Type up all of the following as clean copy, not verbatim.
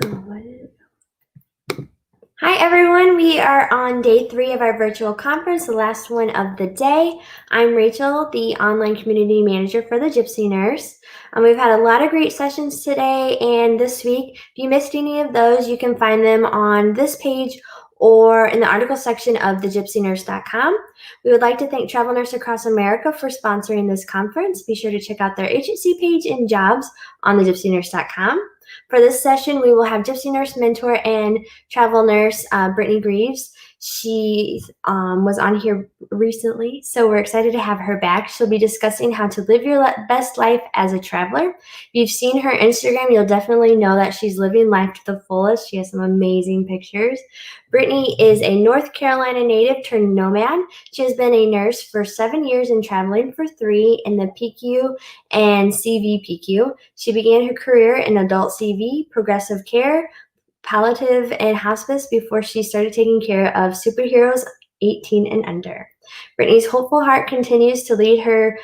Hi everyone, we are on day 3 of our virtual conference, the last one of the day. I'm Rachel, the online community manager for the Gypsy Nurse. We've had a lot of great sessions today and this week. If you missed any of those, you can find them on this page or in the article section of thegypsynurse.com. We would like to thank Travel Nurse Across America for sponsoring this conference. Be sure to check out their agency page and jobs on thegypsynurse.com. For this session, we will have Gypsy Nurse mentor and travel nurse Brittany Greaves. She was on here recently, so we're excited to have her back. She'll be discussing how to live your best life as a traveler. If you've seen her Instagram, you'll definitely know that she's living life to the fullest. She has some amazing pictures. Brittany is a North Carolina native turned nomad. She has been a nurse for 7 years and traveling for 3 in the PICU and CV-PICU. She began her career in adult CV, progressive care, palliative, and hospice before she started taking care of superheroes 18 and under. Brittany's hopeful heart continues to lead her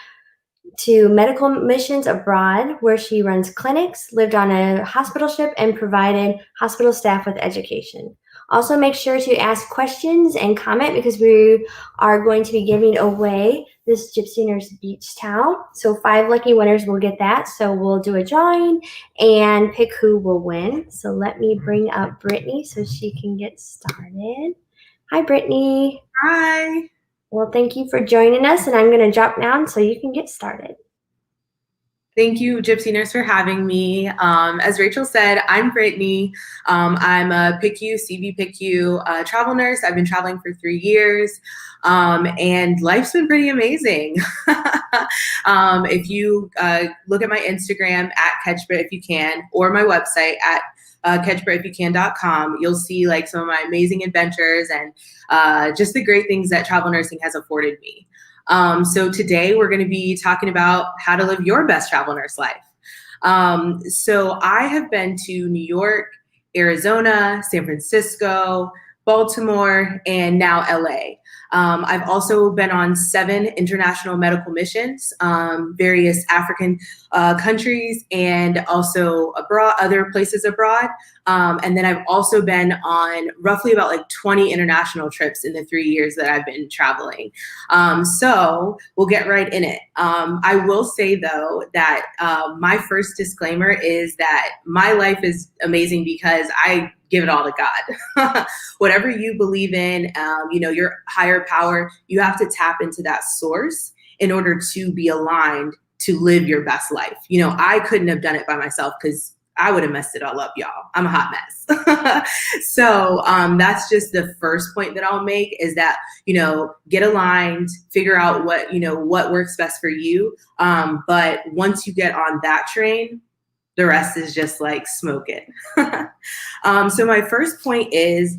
to medical missions abroad, where she runs clinics, lived on a hospital ship, and provided hospital staff with education. Also, make sure to ask questions and comment because we are going to be giving away this Gypsy Nurse Beach towel. So 5 lucky winners will get that. So we'll do a drawing and pick who will win. So let me bring up Brittany so she can get started. Hi, Brittany. Hi. Well, thank you for joining us, and I'm going to drop down so you can get started. Thank you, Gypsy Nurse, for having me. As Rachel said, I'm Brittany. I'm a PICU, CV-PICU travel nurse. I've been traveling for 3 years, and life's been pretty amazing. If you look at my Instagram at catchbritifyoucan or my website at catchbritifyoucan.com, you'll see like some of my amazing adventures and just the great things that travel nursing has afforded me. So today we're going to be talking about how to live your best travel nurse life. So I have been to New York, Arizona, San Francisco, Baltimore, and now LA. I've also been on 7 international medical missions, various African countries, and also abroad, other places abroad. And then I've also been on roughly about like 20 international trips in the 3 years that I've been traveling. So we'll get right in it. I will say though that my first disclaimer is that my life is amazing because I give it all to God. Whatever you believe in, your higher power, you have to tap into that source in order to be aligned to live your best life. I couldn't have done it by myself because I would have messed it all up, y'all. I'm a hot mess. So that's just the first point that I'll make is that, get aligned, figure out what works best for you. But once you get on that train, the rest is just like smoking. So my first point is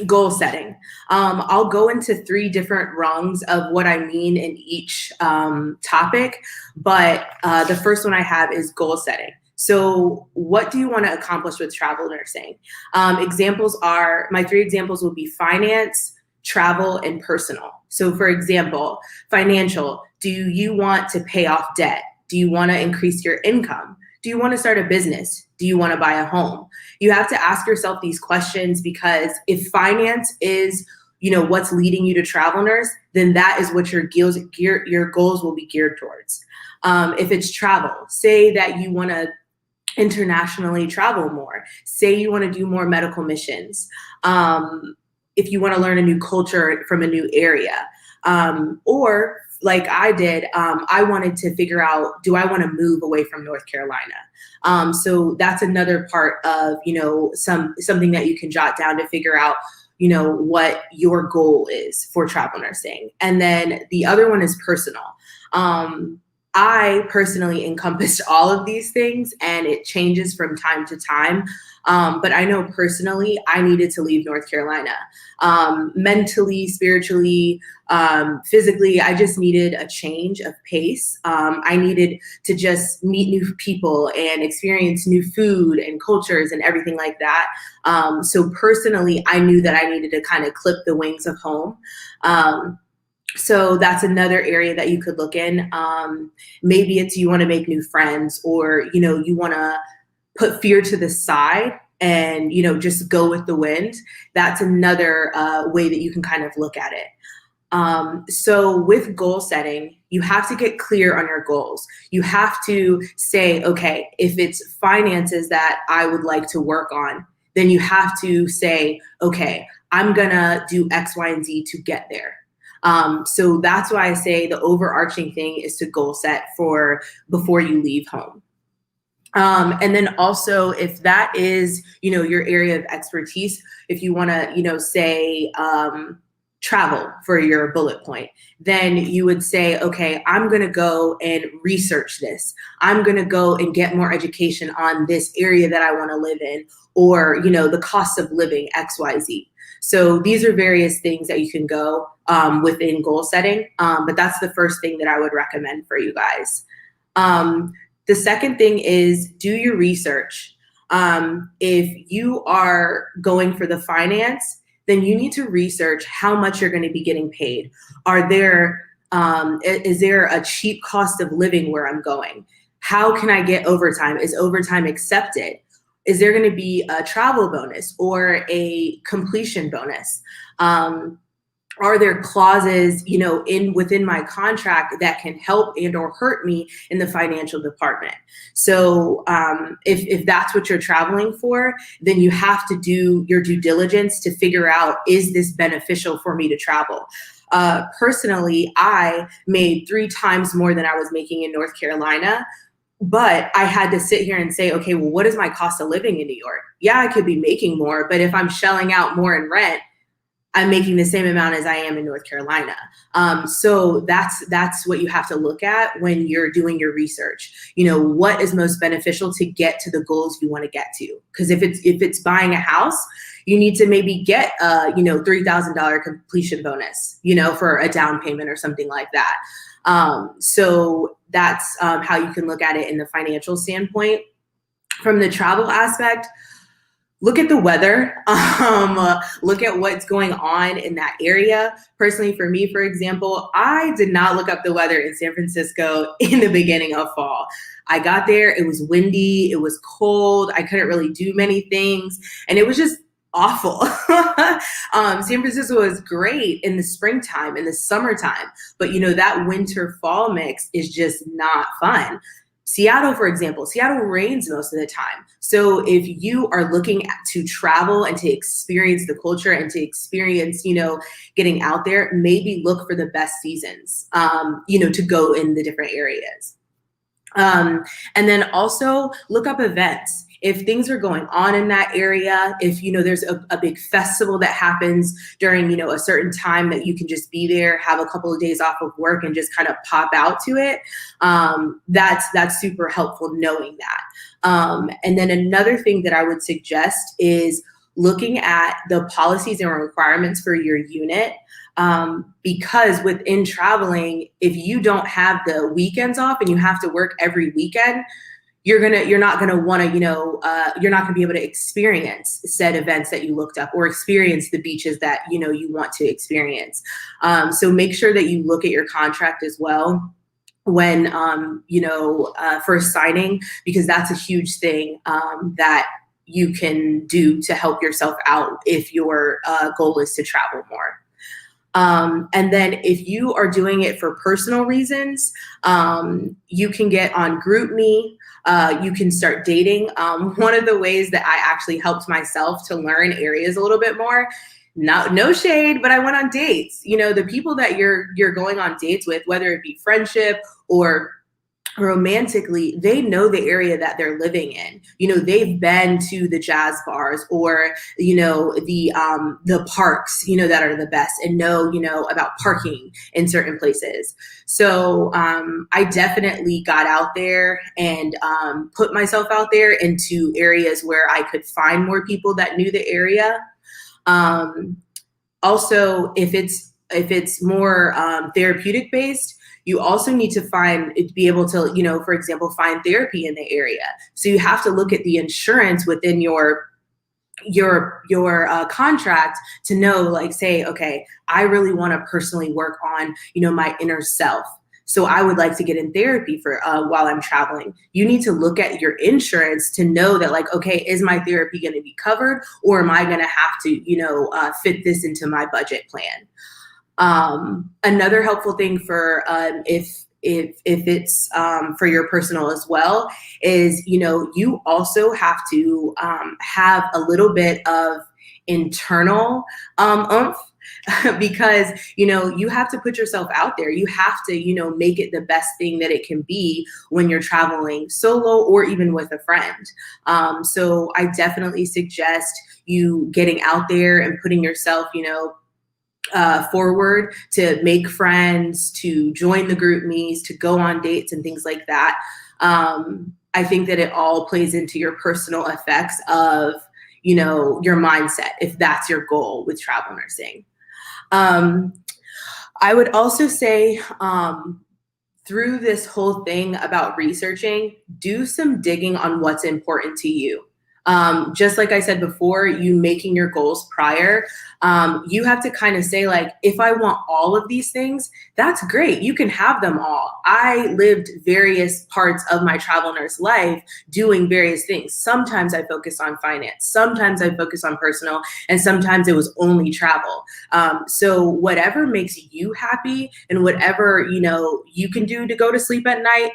goal setting. I'll go into 3 different rungs of what I mean in each topic, but the first one I have is goal setting. So what do you want to accomplish with travel nursing? Examples are, my 3 examples will be finance, travel, and personal. So for example, financial, do you want to pay off debt? Do you want to increase your income? Do you want to start a business? Do you want to buy a home? You have to ask yourself these questions because if finance is, what's leading you to travel nurse, then that is what your goals will be geared towards. If it's travel, say that you want to internationally travel more. Say you want to do more medical missions. If you want to learn a new culture from a new area, or like I did, I wanted to figure out, do I want to move away from North Carolina? So that's another part of, something that you can jot down to figure out, what your goal is for travel nursing. And then the other one is personal. I personally encompassed all of these things and it changes from time to time. But I know personally, I needed to leave North Carolina. Mentally, spiritually, physically, I just needed a change of pace. I needed to just meet new people and experience new food and cultures and everything like that. So personally, I knew that I needed to kind of clip the wings of home. So that's another area that you could look in. Maybe it's you want to make new friends or, you want to put fear to the side and, you know, just go with the wind, that's another way that you can kind of look at it. So with goal setting, you have to get clear on your goals. You have to say, okay, if it's finances that I would like to work on, then you have to say, okay, I'm gonna do X, Y, and Z to get there. So that's why I say the overarching thing is to goal set for before you leave home. And then also, if that is, you know, your area of expertise, if you want to, you know, say travel for your bullet point, then you would say, okay, I'm going to go and research this. I'm going to go and get more education on this area that I want to live in, or, you know, the cost of living XYZ. So these are various things that you can go within goal setting. But that's the first thing that I would recommend for you guys. The second thing is do your research. If you are going for the finance, then you need to research how much you're going to be getting paid. Is there a cheap cost of living where I'm going? How can I get overtime? Is overtime accepted? Is there going to be a travel bonus or a completion bonus? Are there clauses, you know, within my contract that can help and or hurt me in the financial department? So if that's what you're traveling for, then you have to do your due diligence to figure out, is this beneficial for me to travel? Personally, I made 3 times more than I was making in North Carolina. But I had to sit here and say, okay, well, what is my cost of living in New York? Yeah, I could be making more, but if I'm shelling out more in rent, I'm making the same amount as I am in North Carolina. So that's what you have to look at when you're doing your research. You know, what is most beneficial to get to the goals you want to get to? Because if it's buying a house, you need to maybe get you know, $3,000 completion bonus, you know, for a down payment or something like that. So that's how you can look at it in the financial standpoint. From the travel aspect, look at the weather, look at what's going on in that area. Personally, for me, for example, I did not look up the weather in San Francisco in the beginning of fall. I got there, it was windy, it was cold, I couldn't really do many things, and it was just awful. San Francisco was great in the springtime, in the summertime, but you know, that winter fall mix is just not fun. Seattle, for example, Seattle rains most of the time. So if you are looking to travel and to experience the culture and to experience, you know, getting out there, maybe look for the best seasons, you know, to go in the different areas. And then also look up events. If things are going on in that area, if, you know, there's a big festival that happens during, you know, a certain time that you can just be there, have a couple of days off of work and just kind of pop out to it, that's super helpful knowing that. And then another thing that I would suggest is looking at the policies and requirements for your unit. Because within traveling, if you don't have the weekends off and you have to work every weekend, you're not gonna want to, you know, you're not gonna be able to experience said events that you looked up or experience the beaches that, you know, you want to experience. So make sure that you look at your contract as well when, you know, first signing, because that's a huge thing that you can do to help yourself out if your goal is to travel more. And then if you are doing it for personal reasons, you can get on GroupMe. You can start dating. One of the ways that I actually helped myself to learn areas a little bit more, no shade, but I went on dates. You know, the people that you're going on dates with, whether it be friendship or romantically, they know the area that they're living in. You know, they've been to the jazz bars or, you know, the parks, you know, that are the best, and know, you know, about parking in certain places. So I definitely got out there and put myself out there into areas where I could find more people that knew the area. Also, if it's more therapeutic based, you also need to be able to, you know, for example, find therapy in the area. So you have to look at the insurance within your contract to know, like, say, okay, I really want to personally work on, you know, my inner self. so I would like to get in therapy for while I'm traveling. You need to look at your insurance to know that, like, okay, is my therapy going to be covered, or am I going to have to, fit this into my budget plan? Another helpful thing for if it's for your personal as well is, you also have to have a little bit of internal oomph because, you have to put yourself out there. You have to, make it the best thing that it can be when you're traveling solo or even with a friend. So I definitely suggest you getting out there and putting yourself, forward to make friends, to join the group meets, to go on dates and things like that. I think that it all plays into your personal effects of, your mindset, if that's your goal with travel nursing. I would also say, through this whole thing about researching, do some digging on what's important to you. Just like I said before, you making your goals prior, you have to kind of say, like, if I want all of these things, that's great. You can have them all. I lived various parts of my travel nurse life doing various things. Sometimes I focus on finance, sometimes I focus on personal, and sometimes it was only travel. So whatever makes you happy and whatever, you can do to go to sleep at night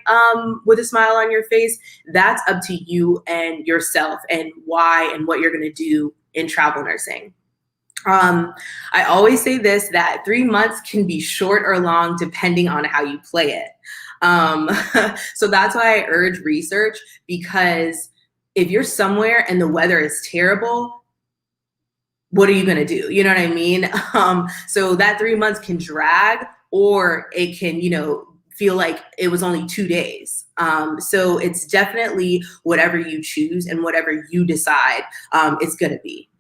with a smile on your face, that's up to you and yourself and why and what you're going to do in travel nursing. I always say this, that 3 months can be short or long depending on how you play it. So that's why I urge research, because if you're somewhere and the weather is terrible, what are you going to do? You know what I mean? So that 3 months can drag, or it can, feel like it was only 2 days. So it's definitely whatever you choose and whatever you decide it's going to be.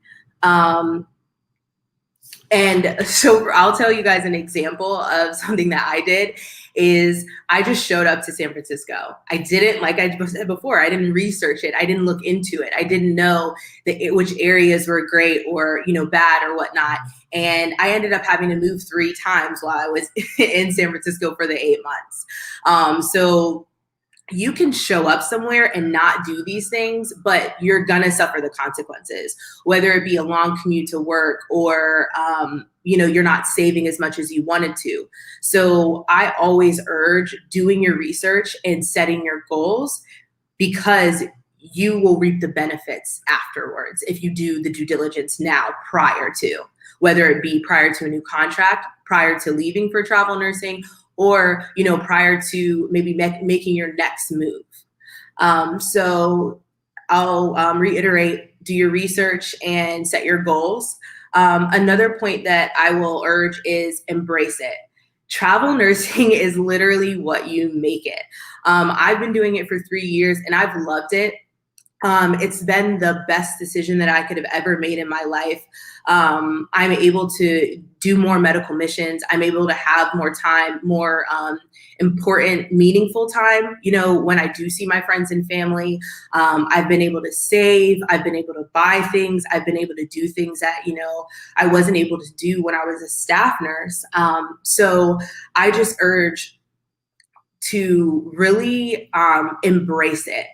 And so I'll tell you guys an example of something that I did is I just showed up to San Francisco. I didn't, like I said before, I didn't research it. I didn't look into it. I didn't know which areas were great or, bad or whatnot. And I ended up having to move 3 times while I was in San Francisco for the 8 months. So you can show up somewhere and not do these things, but you're gonna suffer the consequences, whether it be a long commute to work or, you're not saving as much as you wanted to. So I always urge doing your research and setting your goals, because you will reap the benefits afterwards if you do the due diligence now prior to, whether it be prior to a new contract, prior to leaving for travel nursing, or, prior to maybe making your next move. So I'll reiterate, do your research and set your goals. Another point that I will urge is embrace it. Travel nursing is literally what you make it. I've been doing it for 3 years and I've loved it. It's been the best decision that I could have ever made in my life. I'm able to do more medical missions. I'm able to have more time, more important, meaningful time, when I do see my friends and family. I've been able to save. I've been able to buy things. I've been able to do things that, I wasn't able to do when I was a staff nurse. So I just urge to really embrace it.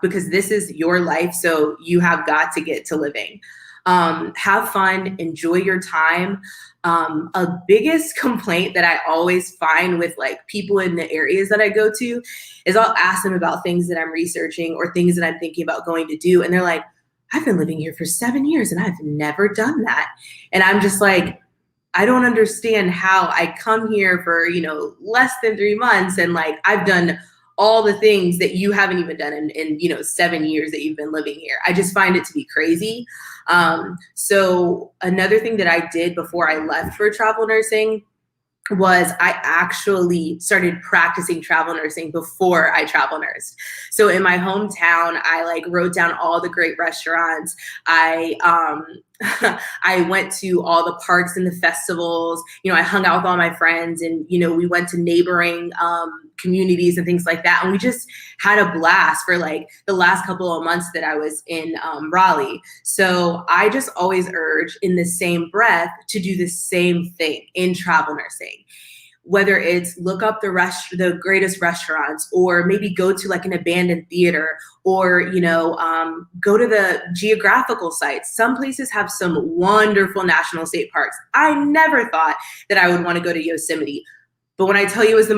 Because this is your life, so you have got to get to living. Have fun, enjoy your time. A biggest complaint that I always find with like people in the areas that I go to is I'll ask them about things that I'm researching or things that I'm thinking about going to do. And they're like, I've been living here for 7 years and I've never done that. And I'm just like, I don't understand how I come here for, less than 3 months. And like, I've done all the things that you haven't even done in 7 years that you've been living here. I just find it to be crazy. So another thing that I did before I left for travel nursing was I actually started practicing travel nursing before I travel nursed. So in my hometown, I like wrote down all the great restaurants. I went to all the parks and the festivals. I hung out with all my friends, and we went to neighboring communities and things like that. And we just had a blast for like the last couple of months that I was in Raleigh. So I just always urge in the same breath to do the same thing in travel nursing. whether it's look up the greatest restaurants, or maybe go to like an abandoned theater, or, go to the geographical sites. Some places have some wonderful national state parks. I never thought that I would want to go to Yosemite. But when I tell you it was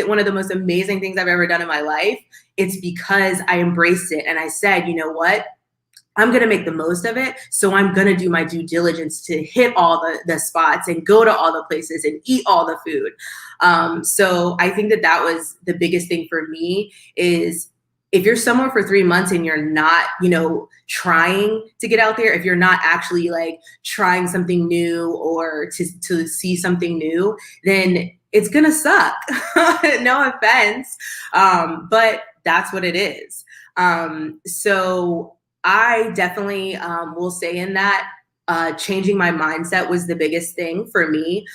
one of the most amazing things I've ever done in my life, it's because I embraced it. And I said, you know what? I'm going to make the most of it. So I'm going to do my due diligence to hit all the spots and go to all the places and eat all the food. So I think that was the biggest thing for me, is if you're somewhere for 3 months and you're not, trying to get out there, if you're not actually like trying something new or to see something new, then it's going to suck. No offense. But that's what it is. So I definitely will say in that changing my mindset was the biggest thing for me.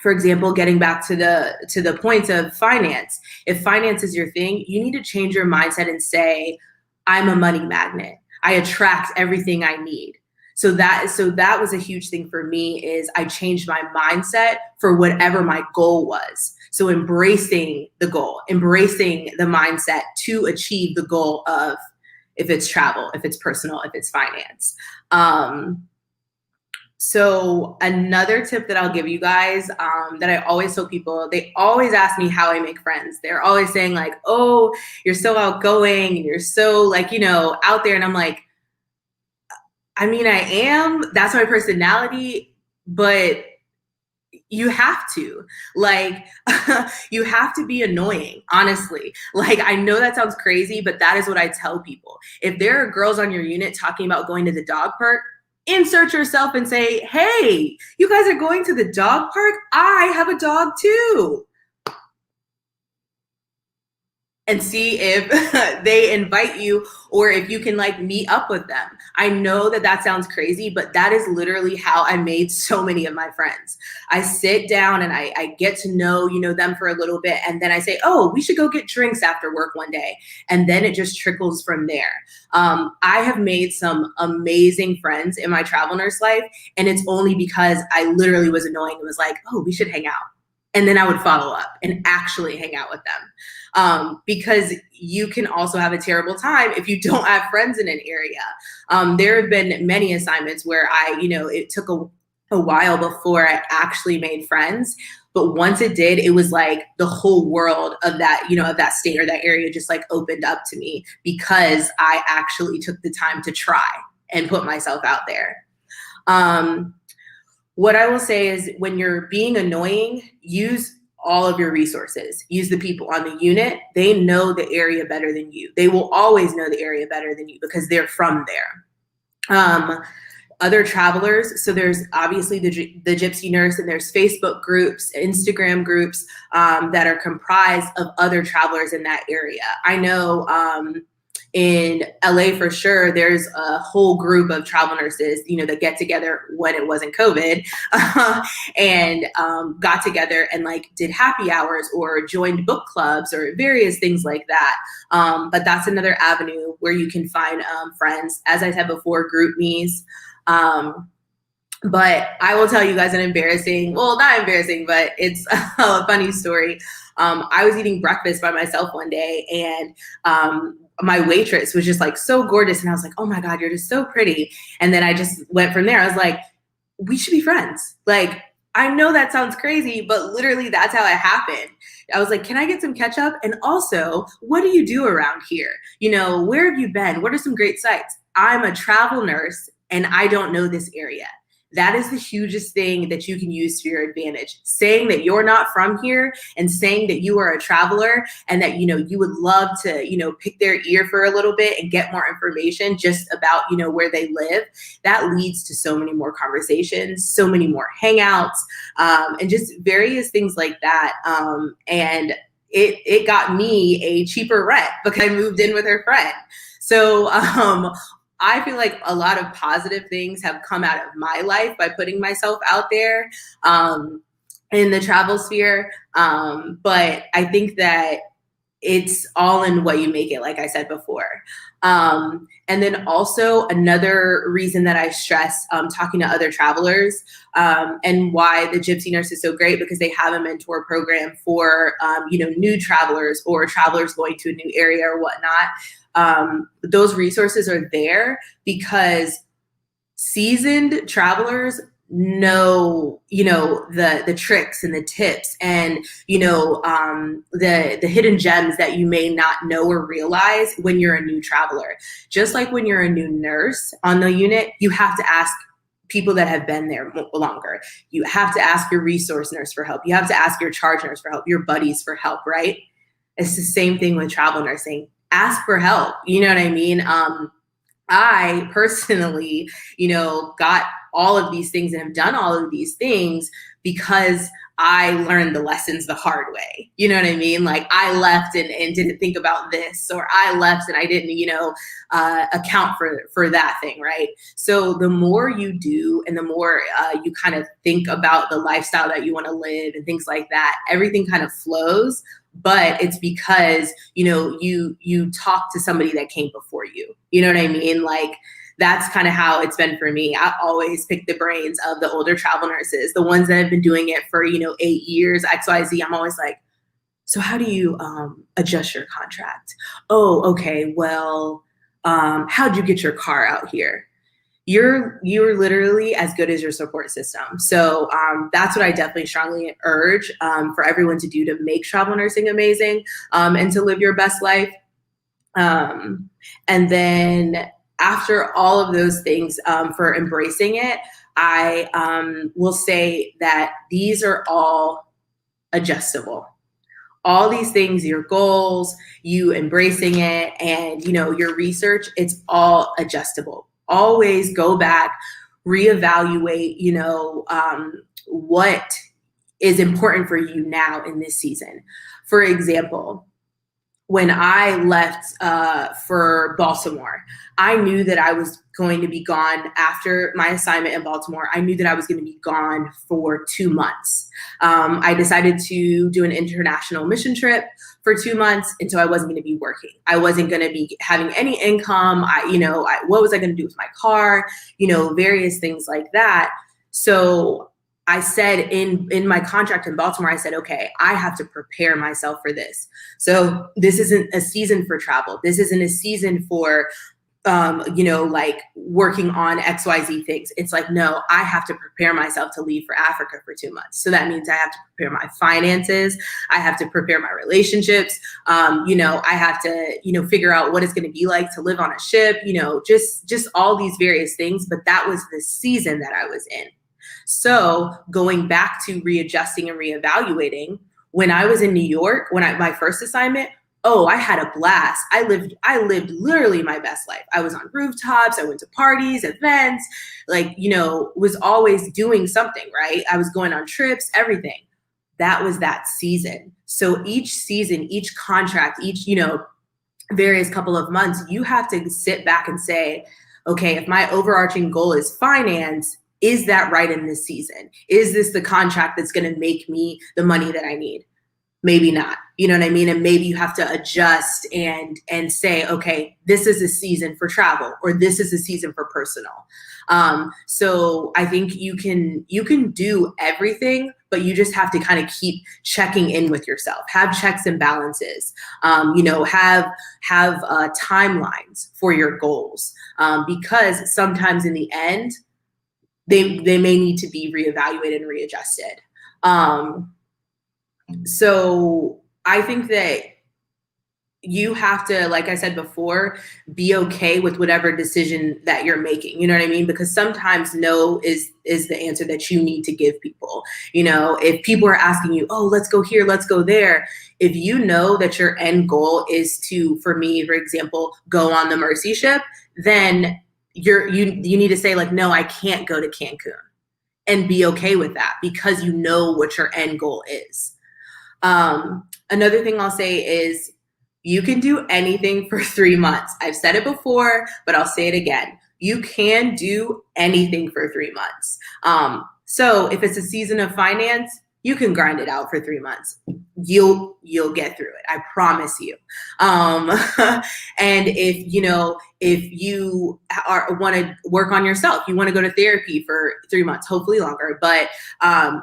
For example, getting back to the points of finance. If finance is your thing, you need to change your mindset and say, I'm a money magnet. I attract everything I need. So that was a huge thing for me, is I changed my mindset for whatever my goal was. So embracing the goal, embracing the mindset to achieve the goal of, if it's travel, if it's personal, if it's finance. So another tip that I'll give you guys, that I always tell people, they always ask me how I make friends. They're always saying like, oh, you're so outgoing and you're so like, out there. And I'm like, I mean, I am, that's my personality, but you have to, like, you have to be annoying, honestly. Like, I know that sounds crazy, but that is what I tell people. If there are girls on your unit talking about going to the dog park, insert yourself and say, hey, you guys are going to the dog park? I have a dog too. And see if they invite you, or if you can like meet up with them. I know that sounds crazy, but that is literally how I made so many of my friends. I sit down and I get to know, them for a little bit. And then I say, oh, we should go get drinks after work one day. And then it just trickles from there. I have made some amazing friends in my travel nurse life. And it's only because I literally was annoying and was like, oh, we should hang out. And then I would follow up and actually hang out with them. Because you can also have a terrible time if you don't have friends in an area. There have been many assignments where it took a while before I actually made friends. But once it did, it was like the whole world of that, of that state or that area just like opened up to me, because I actually took the time to try and put myself out there. What I will say is, when you're being annoying, use all of your resources. Use the people on the unit. They know the area better than you. They will always know the area better than you because they're from there. Other travelers. So there's obviously the Gypsy Nurse, and there's Facebook groups, Instagram groups that are comprised of other travelers in that area. I know in LA for sure, there's a whole group of travel nurses, that get together when it wasn't COVID and got together and like did happy hours or joined book clubs or various things like that. But that's another avenue where you can find friends. As I said before, group me's. But I will tell you guys not embarrassing, but it's a funny story. I was eating breakfast by myself one day, and my waitress was just like so gorgeous. And I was like, oh my God, you're just so pretty. And then I just went from there. I was like, we should be friends. Like, I know that sounds crazy, but literally that's how it happened. I was like, can I get some ketchup? And also, what do you do around here? Where have you been? What are some great sites? I'm a travel nurse and I don't know this area. That is the hugest thing that you can use to your advantage. Saying that you're not from here and saying that you are a traveler and that, you would love to, pick their ear for a little bit and get more information just about, where they live. That leads to so many more conversations, so many more hangouts, and just various things like that. And it got me a cheaper rent because I moved in with her friend. So, I feel like a lot of positive things have come out of my life by putting myself out there in the travel sphere. But I think that it's all in what you make it, like I said before. And then also another reason that I stress talking to other travelers and why the Gypsy Nurse is so great, because they have a mentor program for, new travelers or travelers going to a new area or whatnot. Those resources are there because seasoned travelers know, the tricks and the tips and, the hidden gems that you may not know or realize when you're a new traveler. Just like when you're a new nurse on the unit, you have to ask people that have been there longer. You have to ask your resource nurse for help. You have to ask your charge nurse for help, your buddies for help, right? It's the same thing with travel nursing. Ask for help. You know what I mean? I personally, got all of these things and have done all of these things because I learned the lessons the hard way. You know what I mean? Like I left and didn't think about this, or I left and I didn't, account for that thing, right? So the more you do and the more you kind of think about the lifestyle that you want to live and things like that, everything kind of flows. But it's because, you talk to somebody that came before you. You know what I mean? Like that's kind of how it's been for me. I always pick the brains of the older travel nurses, the ones that have been doing it for, 8 years, XYZ. I'm always like, so how do you adjust your contract? Oh, okay. Well, how'd you get your car out here? You're literally as good as your support system. So that's what I definitely strongly urge for everyone to do to make travel nursing amazing and to live your best life. And then after all of those things for embracing it, I will say that these are all adjustable. All these things, your goals, you embracing it, and your research, it's all adjustable. Always go back, reevaluate, what is important for you now in this season. For example, when I left for Baltimore, I knew that I was going to be gone after my assignment in Baltimore. I knew that I was going to be gone for 2 months. I decided to do an international mission trip for 2 months, and so I wasn't going to be working. I wasn't going to be having any income. What was I going to do with my car? Various things like that. So I said in my contract in Baltimore, I said, okay, I have to prepare myself for this. So this isn't a season for travel. This isn't a season for, like working on XYZ things. It's like, no, I have to prepare myself to leave for Africa for 2 months. So that means I have to prepare my finances. I have to prepare my relationships. I have to, figure out what it's going to be like to live on a ship, just all these various things. But that was the season that I was in. So going back to readjusting and reevaluating, when I was in New York, my first assignment, I had a blast. I lived literally my best life. I was on rooftops. I went to parties, events, was always doing something, right? I was going on trips, everything. That was that season. So each season, each contract, each, various couple of months, you have to sit back and say, okay, if my overarching goal is finance, is that right in this season? Is this the contract that's going to make me the money that I need? Maybe not. You know what I mean? And maybe you have to adjust and say, okay, this is a season for travel, or this is a season for personal. So I think you can do everything, but you just have to kind of keep checking in with yourself. Have checks and balances. Have timelines for your goals, because sometimes in the end, they may need to be reevaluated and readjusted. So I think that you have to, like I said before, be okay with whatever decision that you're making. You know what I mean? Because sometimes no is the answer that you need to give people. If people are asking you, oh, let's go here, let's go there. If you know that your end goal is to, for me, for example, go on the Mercy ship, then you need to say like, no, I can't go to Cancun, and be okay with that because you know what your end goal is. Another thing I'll say is you can do anything for 3 months. I've said it before, but I'll say it again. You can do anything for 3 months. So if it's a season of finance, you can grind it out for 3 months. You'll get through it. I promise you. And if you want to work on yourself, you want to go to therapy for 3 months, hopefully longer. But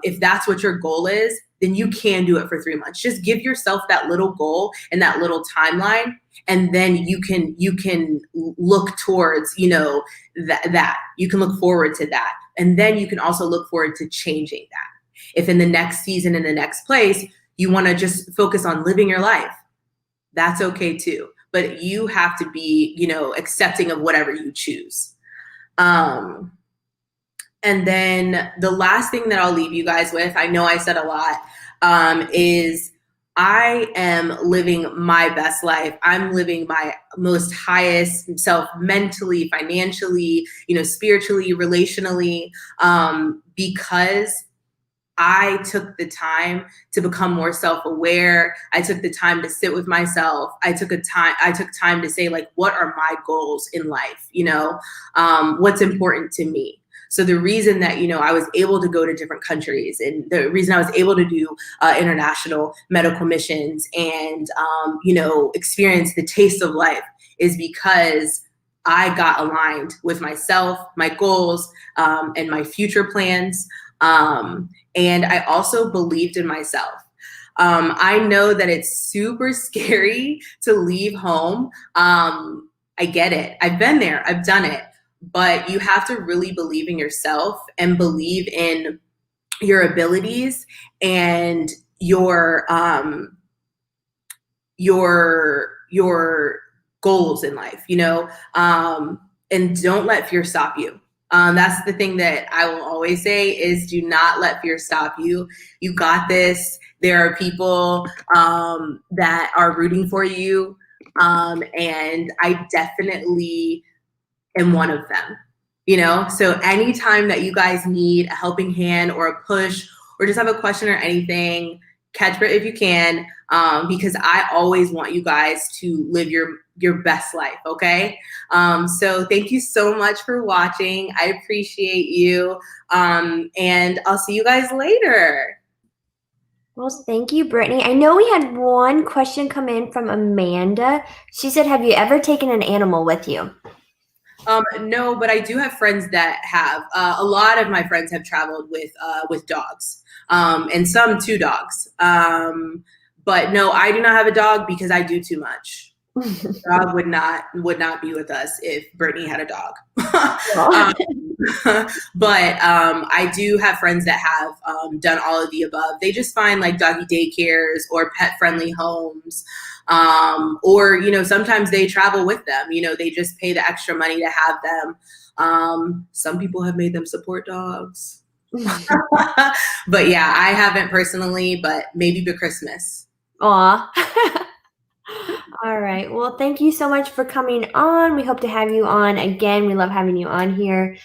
if that's what your goal is, then you can do it for 3 months. Just give yourself that little goal and that little timeline, and then you can look towards, that you can look forward to that. And then you can also look forward to changing that. If in the next season, in the next place, you want to just focus on living your life, that's okay too. But you have to be, accepting of whatever you choose. And then the last thing that I'll leave you guys with, I know I said a lot, is I am living my best life. I'm living my most highest self mentally, financially, spiritually, relationally, because I took the time to become more self-aware. I took the time to sit with myself. I took time to say, like, what are my goals in life? What's important to me? So the reason that, I was able to go to different countries, and the reason I was able to do international medical missions and, experience the taste of life is because I got aligned with myself, my goals, and my future plans. And I also believed in myself. I know that it's super scary to leave home. I get it. I've been there. I've done it. But you have to really believe in yourself and believe in your abilities and your goals in life, and don't let fear stop you. That's the thing that I will always say is, do not let fear stop you. You got this. There are people that are rooting for you. And I definitely am one of them, so anytime that you guys need a helping hand or a push or just have a question or anything, catch Britt if you can, because I always want you guys to live your best life. Okay. So thank you so much for watching. I appreciate you. And I'll see you guys later. Well, thank you, Brittany. I know we had one question come in from Amanda. She said, have you ever taken an animal with you? No, but I do have friends that have. A lot of my friends have traveled with dogs, and some 2 dogs. But no, I do not have a dog because I do too much. Dog would not be with us if Brittany had a dog. But I do have friends that have done all of the above. They just find like doggy daycares or pet friendly homes. Or, sometimes they travel with them, they just pay the extra money to have them. Some people have made them support dogs. But yeah, I haven't personally, but maybe for Christmas. Aw. All right. Well, thank you so much for coming on. We hope to have you on again. We love having you on here.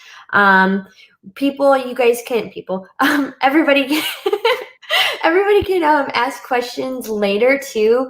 Everybody everybody can ask questions later too.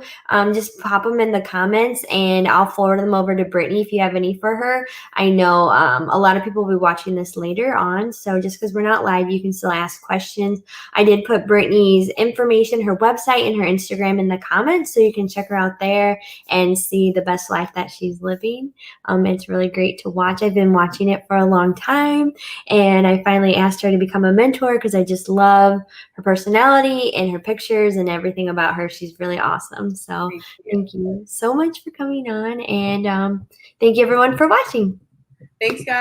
Just pop them in the comments and I'll forward them over to Brittany if you have any for her. I know a lot of people will be watching this later on, so just because we're not live, you can still ask questions. I did put Brittany's information, her website, and her Instagram in the comments, so you can check her out there and see the best life that she's living. It's really great to watch. I've been watching it for a long time, and I finally asked her to become a mentor because I just love her personality and her pictures and everything about her. She's really awesome. So thank you so much for coming on, and thank you everyone for watching. Thanks, guys.